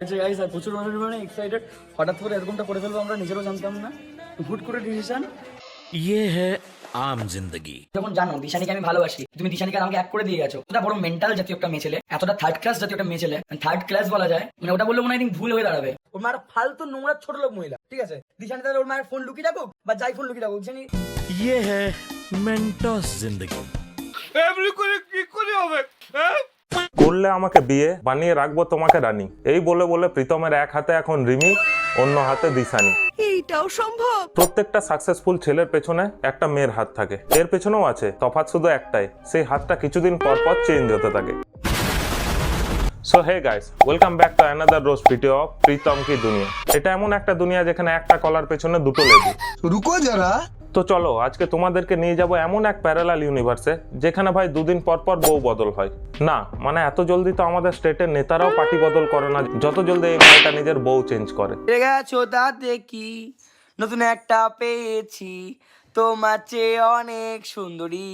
আচ্ছা গাইস, আর প্রচুর মানে এক্সাইটেড। হঠাৎ করে এরকমটা করে ফেলবো আমরা নিজেরও জানতাম না, হুট করে ডিসিশন। ये है आम जिंदगी। যখন জানো দিশানিকে আমি ভালোবাসি, তুমি দিশানিকে আমাকে এক করে দিয়ে গেছো। এতটা বড় মেন্টাল জাতীয় একটা মেয়ে ছেলে, এতটা থার্ড ক্লাস জাতীয় একটা মেয়ে ছেলে, থার্ড ক্লাস বলা যায়, মানে ওটা বললে মনে হয় ভুল হয়ে দাঁড়াবে। ওর মায়ের ফালতু নোংরা ছোট লোক মহিলা, ঠিক আছে? দিশানি তাহলে ওর মায়ের ফোন লুকিয়ে রাখুক বা যাই ফোন লুকিয়ে রাখুক, দিশানি ये है मेंटोस जिंदगी। করলে আমাকে বিয়ে, বানিয়ে রাখবো তোমাকে রানী, এই বলে বলে প্রীতমের এক হাতে এখন রিমি, অন্য হাতে দিশানি। এইটাও সম্ভব? প্রত্যেকটা সাকসেসফুল ছেলের পেছনে একটা মেয়ের হাত থাকে, এর পেছনেও আছে, তফাৎ শুধু একটাই, সেই হাতটা কিছুদিন পর পর চেঞ্জ হতে থাকে। So hey guys, welcome back to another রোজ ভিডিও অফ প্রীতম কি দুনিয়া। এটা এমন একটা দুনিয়া যেখানে একটা কলার পেছনে দুটো লেবু। রুকো যারা। তো চলো আজকে তোমাদেরকে নিয়ে যাব এমন এক প্যারালাল ইউনিভার্সে যেখানে ভাই দুদিন পর পর বউ বদল হয়। না মানে এত জলদি তো আমাদের স্টেটের নেতারাও পার্টি বদল করে না যত জলদি এই মালটা নিজের বউ চেঞ্জ করে। গেছো তাতে কি, নতুন একটা পেয়েছি, তোমার চেয়ে অনেক সুন্দরী।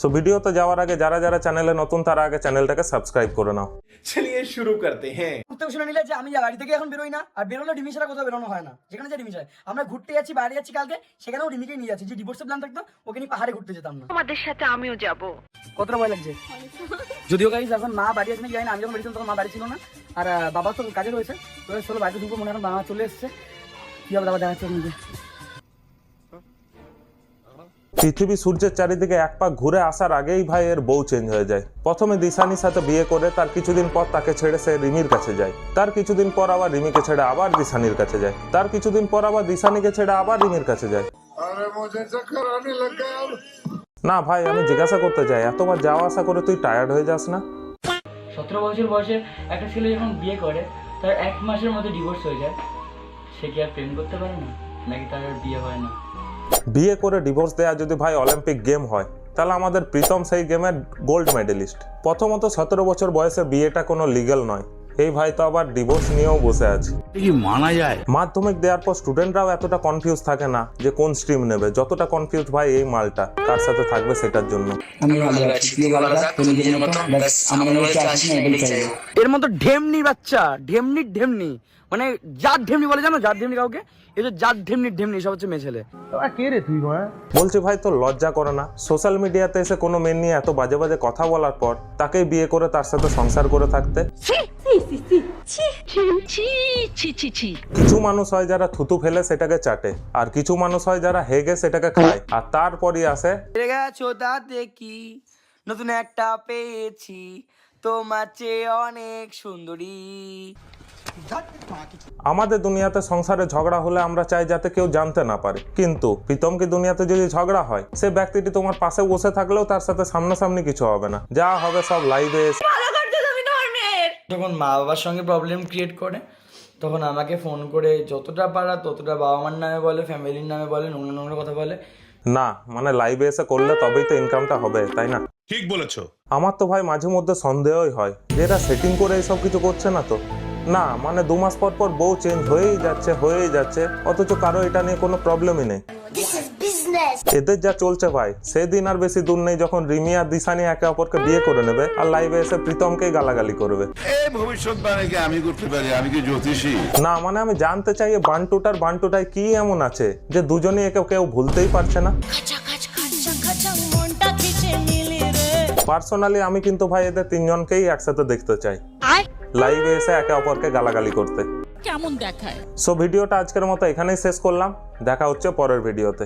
সো ভিডিওতে যাওয়ার আগে যারা যারা চ্যানেলে নতুন তারা আগে চ্যানেলটাকে সাবস্ক্রাইব করে নাও। चलिए शुरू करते हैं। ঘুরতে শুনে নিলে যে আমি বাড়ি থেকে এখন বেরোই না, আর বেরোলে রিমি ছাড়া কোথাও বেরোনো হয় না। যেখানে যে রিমি যায়, আমরা ঘুরতে যাচ্ছি, বাইরে যাচ্ছি কালকে, সেখানেও রিমিকে নিয়ে যাচ্ছি। যে ডিভোর্সের প্ল্যান থাকতো ওকে নিয়ে পাহাড়ে ঘুরতে যেতাম না। তোমাদের সাথে আমিও যাব। কতটা ভয় লাগছে। যদিও গাইস এখন মা বাড়ি আছে নাকি জানি না, আমি যখন বাড়ি ছিলাম তখন মা বাড়ি ছিল না, আর বাবা তো কাজে রয়েছে। তো চলো বাড়িতে ঢুকবো, মনে এখন বাবা চলে এসছে। কি হবে বাবা দেখাচ্ছে নিজে। পৃথিবী সূর্যের চারিদিকে এক পাক ঘুরে আসার আগেই ভাই এর বউ চেঞ্জ হয়ে যায়। প্রথমে দিশানির সাথে বিয়ে করে তার কিছুদিন পর তাকে ছেড়ে সে রিমির কাছে যায়, তার কিছুদিন পর আবার রিমিকে ছেড়ে আবার দিশানির কাছে যায়, তার কিছুদিন পর আবার দিশানিকে ছেড়ে আবার রিমির কাছে যায়। না ভাই আমি জিজ্ঞাসা করতে চাই, এতবার যাওয়া আসা করে তুই টায়ার্ড হয়ে যাস না? 17 বছর বয়সে একটা ছেলে যখন বিয়ে করে, তার 1 মাসের মধ্যে ডিভোর্স হয়ে যায়, সে কি আর প্রেম করতে পারে না, নাকি তার আর বিয়ে হয় না? বিয়ে করে ডিভোর্স দেয়া যদি ভাই অলিম্পিক গেম হয় তাহলে আমাদের প্রীতম সেই গেমের গোল্ড মেডেলিস্ট। প্রথমত 17 বছর বয়সে বিয়েটা কোনো লিগ্যাল নয়, এই ভাই তো আবার ডিভোর্স নিয়েও বসে আছে। কি মানা যায়? মাধ্যমিক দেওয়ার পর স্টুডেন্টরাও এতটা কনফিউজ থাকে না যে কোন স্ট্রিম নেবে, যতটা কনফিউজ ভাই এই মালটা কার সাথে থাকবে সেটার জন্য। এর মতো ঢেমনি বাচ্চা, ঢেমনির ঢেমনি, মানে জাত ঢেমনি বলে, জানো জাত ঢেমনি কাউকে? এই যে জাত ঢেমনির ঢেমনি সব হচ্ছে মেয়ে ছেলে। বলছি ভাই তো লজ্জা করে না সোশ্যাল মিডিয়াতে এসে কোনো মেয়ে নিয়ে এত বাজে বাজে কথা বলার পর তাকেই বিয়ে করে তার সাথে সংসার করে থাকতে? কিছু মানুষ হয় যারা থুতু ফেলে সেটাকে চাটে, আর কিছু মানুষ হয় যারা হেগে সেটাকে খায়, আর তারপরই আসে গেছো তাতে কি, নতুন একটা পেয়েছি, তোমার চেয়ে অনেক সুন্দরী। আমাদের দুনিয়াতে সংসারে ঝগড়া হলে আমরা চাই যাতে কেউ জানতে না পারে, কিন্তু প্রীতম কি দুনিয়াতে যদি ঝগড়া হয় সে ব্যক্তিটি তোমার পাশে বসে থাকলেও তার সাথে সামনাসামনি কিছু হবে না, যা হবে সব লাইভে। যখন মা বাবার সঙ্গে প্রবলেম ক্রিয়েট করে তখন আমাকে ফোন করে যতটা পারা ততটা বাবা মার নামে বলে, ফ্যামিলির নামে বলে, নোংরা নোংরা কথা বলে। না মানে লাইভে এসে করলে তবেই তো ইনকামটা হবে, তাই না? ठीक बोलेছো। আমার তো ভাই মাঝে মধ্যে সন্দেহই হয় যে এরা সেটিং করে এইসব কিছু করছে না তো। না মানে 2 মাস পর পর বউ চেঞ্জ হয়েই যাচ্ছে, অথচ কারো এটা নিয়ে কোনো প্রবলেমই নেই। এদের যা চলছে ভাই, সেদিন আর বেশি দূর নেই যখন রিমি আর দিশানি একে অপরকে বিয়ে করে নেবে আর লাইভে এসে প্রীতমকেই গালাগালি করবে। এই ভবিষ্যৎবাণী আমি করতে পারি? আমি কি জ্যোতিষী? না মানে আমি জানতে চাই বান্টুটাই কি এমন আছে যে দুজনেই একে কেউ ভুলতেই পারছে না। পার্সোনালি আমি কিন্তু ভাই এদের 3 জনকেই একসাথে দেখতে চাই লাইভে এসে একে অপরকে গালাগালি করতে। কেমন দেখায়? সো ভিডিওটা আজকের মতো এখানেই শেষ করলাম, দেখা হচ্ছে পরের ভিডিওতে।